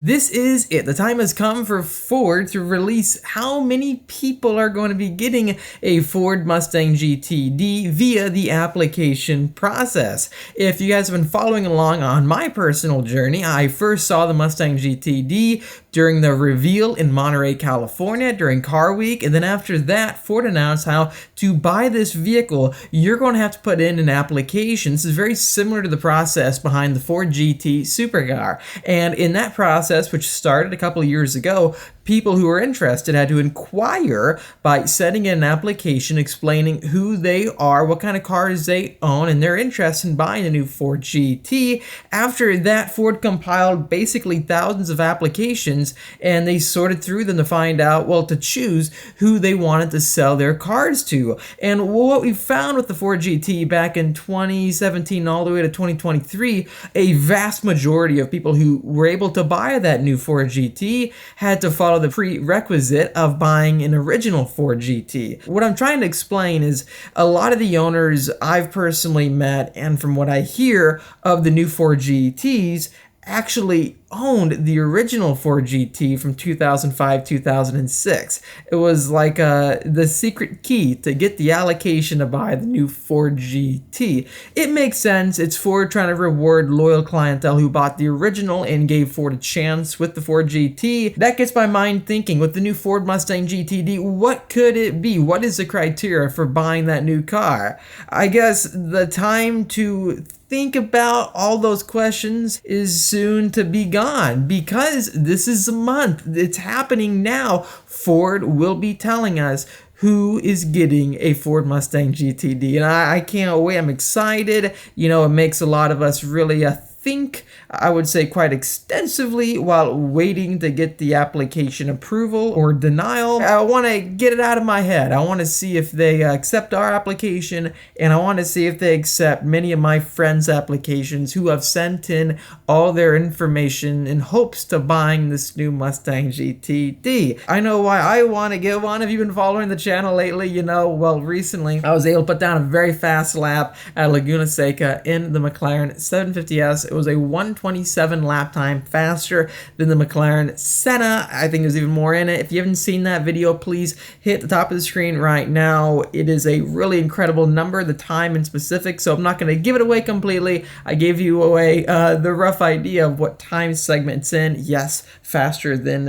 This is it. The time has come for Ford to release how many people are going to be getting a Ford Mustang GTD via the application process. If you guys have been following along on my personal journey, I first saw the Mustang GTD during the reveal in Monterey, California during Car Week, and then after that, Ford announced how to buy this vehicle, you're going to have to put in an application. This is very similar to the process behind the Ford GT supercar, and in that process, which started a couple of years ago, people who were interested had to inquire by sending in an application explaining who they are, what kind of cars they own, and their interest in buying a new Ford GT. After that, Ford compiled basically thousands of applications, and they sorted through them to find out, well, to choose who they wanted to sell their cars to. And what we found with the Ford GT back in 2017 all the way to 2023, a vast majority of people who were able to buy that new Ford GT had to follow the prerequisite of buying an original Ford GT. What I'm trying to explain is a lot of the owners I've personally met, and from what I hear of the new Ford GTs, actually owned the original Ford GT from 2005-2006. It was like the secret key to get the allocation to buy the new Ford GT. It makes sense. It's Ford trying to reward loyal clientele who bought the original and gave Ford a chance with the Ford GT. That gets my mind thinking, with the new Ford Mustang GTD, what could it be? What is the criteria for buying that new car? I guess the time to think about all those questions is soon to be gone, because this is a month. It's happening now. Ford will be telling us who is getting a Ford Mustang GTD, and I can't wait. I'm excited. You know, it makes a lot of us really think, I would say, quite extensively while waiting to get the application approval or denial. I want to get it out of my head. I want to see if they accept our application, and I want to see if they accept many of my friends' applications who have sent in all their information in hopes to buying this new Mustang GTD. I know why I want to get one. If you've been following the channel lately, you know, well, recently I was able to put down a very fast lap at Laguna Seca in the McLaren 750S. It was a 127 lap time faster than the McLaren Senna. I think there's even more in it. If you haven't seen that video, please hit the top of the screen right now. It is a really incredible number, the time in specific, so I'm not going to give it away completely. I gave you away the rough idea of what time segment it's in. Yes, faster than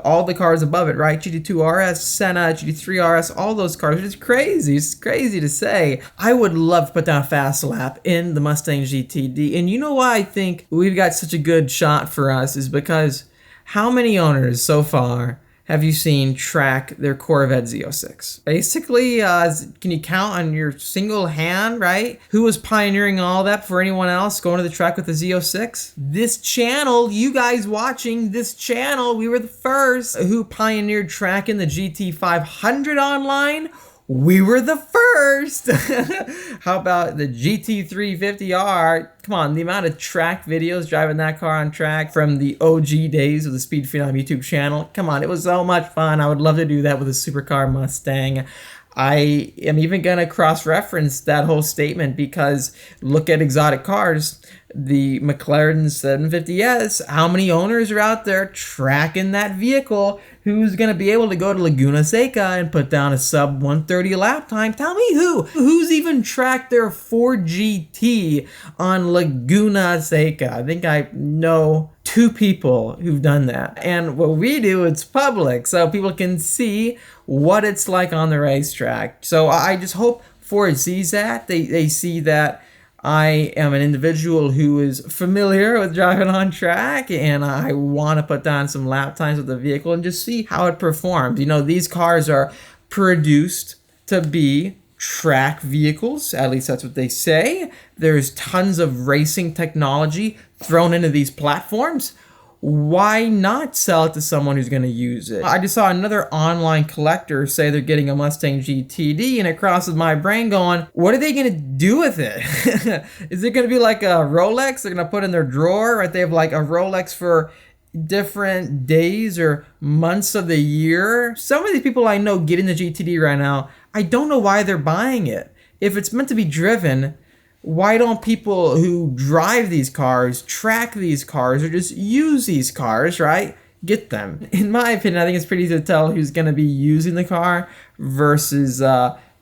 all the cars above it, right? GT2 RS, Senna, GT3 RS, all those cars. It's crazy. It's crazy to say. I would love to put down a fast lap in the Mustang GTD, and you know why I think we've got such a good shot for us is because how many owners so far have you seen track their Corvette Z06? Basically, can you count on your single hand, right? Who was pioneering all that before anyone else going to the track with the Z06? This channel, you guys watching this channel, we were the first who pioneered tracking the GT500 online. We were the first. How about the GT350R? Come on, the amount of track videos driving that car on track from the OG days of the Speed Phenom YouTube channel. Come on, it was so much fun. I would love to do that with a supercar Mustang. I am even going to cross-reference that whole statement because look at exotic cars. The McLaren 750S, how many owners are out there tracking that vehicle? Who's going to be able to go to Laguna Seca and put down a sub 130 lap time? Tell me who. Who's even tracked their Ford GT on Laguna Seca? I think I know 2 people who've done that. And what we do, it's public, so people can see what it's like on the racetrack. So I just hope Ford sees that. They see that I am an individual who is familiar with driving on track, and I want to put down some lap times with the vehicle and just see how it performs. You know, these cars are produced to be track vehicles, at least that's what they say. There's tons of racing technology thrown into these platforms. Why not sell it to someone who's going to use it? I just saw another online collector say they're getting a Mustang GTD, and it crosses my brain going, what are they going to do with it? Is it going to be like a Rolex they're going to put in their drawer, right? They have like a Rolex for different days or months of the year. Some of these people I know getting the GTD right now, I don't know why they're buying it. If it's meant to be driven, Why don't people who drive these cars, track these cars, or just use these cars, right, get them? In my opinion, I think it's pretty easy to tell who's going to be using the car versus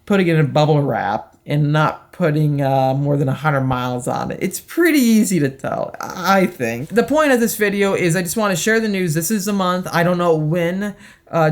putting it in bubble wrap and not putting more than 100 miles on it. It's pretty easy to tell, I think. The point of this video is I just want to share the news. This is the month. I don't know when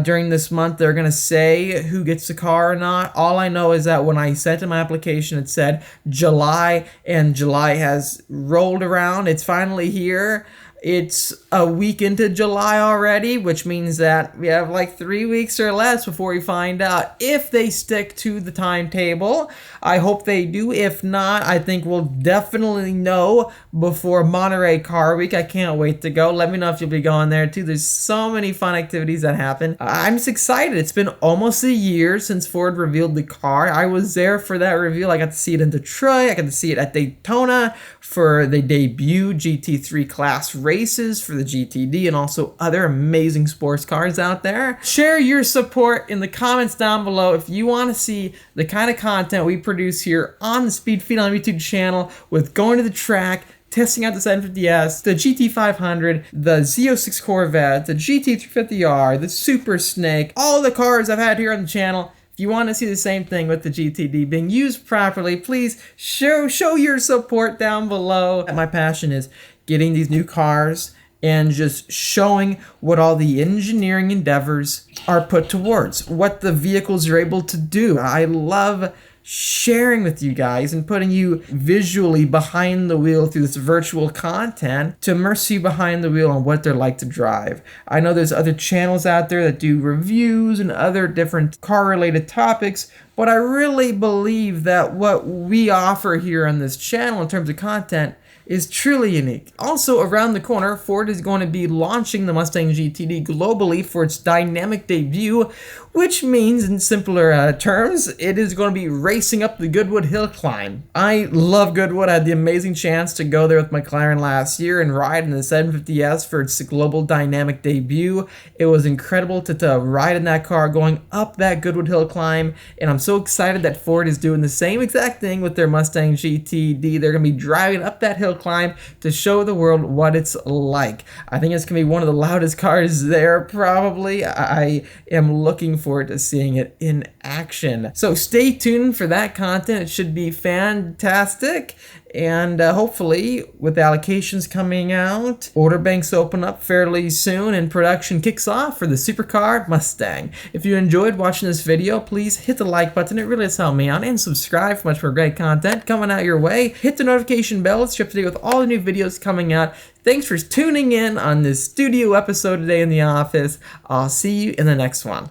during this month they're going to say who gets the car or not. All I know is that when I sent in my application, it said July, and July has rolled around. It's finally here. It's a week into July already, which means that we have like 3 weeks or less before we find out if they stick to the timetable. I hope they do. If not, I think we'll definitely know before Monterey Car Week. I can't wait to go. Let me know if you'll be going there too. There's so many fun activities that happen. I'm just excited. It's been almost a year since Ford revealed the car. I was there for that reveal. I got to see it in Detroit. I got to see it at Daytona for the debut GT3 class races for the GTD, and also other amazing sports cars out there. Share your support in the comments down below if you want to see the kind of content we produce here on the Speed Phenom YouTube channel, with going to the track, testing out the 750S, the GT500, the Z06 Corvette, the GT350R, the Super Snake, all the cars I've had here on the channel. If you want to see the same thing with the GTD being used properly, please show your support down below. My passion is getting these new cars and just showing what all the engineering endeavors are put towards, what the vehicles are able to do. I love sharing with you guys and putting you visually behind the wheel through this virtual content to immerse you behind the wheel on what they're like to drive. I know there's other channels out there that do reviews and other different car related topics, but I really believe that what we offer here on this channel in terms of content is truly unique. Also, around the corner, Ford is going to be launching the Mustang GTD globally for its dynamic debut, which means, in simpler terms, it is going to be racing up the Goodwood Hill Climb. I love Goodwood. I had the amazing chance to go there with McLaren last year and ride in the 750S for its global dynamic debut. It was incredible to ride in that car going up that Goodwood Hill Climb, and I'm so excited that Ford is doing the same exact thing with their Mustang GTD. They're going to be driving up that hill climb to show the world what it's like. I think it's going to be one of the loudest cars there, probably. I am looking forward to seeing it in action. So stay tuned for that content. It should be fantastic. And hopefully, with allocations coming out, order banks open up fairly soon and production kicks off for the supercar Mustang. If you enjoyed watching this video, please hit the like button. It really does help me out. And subscribe for much more great content coming out your way. Hit the notification bell to stay up to date with all the new videos coming out. Thanks for tuning in on this studio episode today in the office. I'll see you in the next one.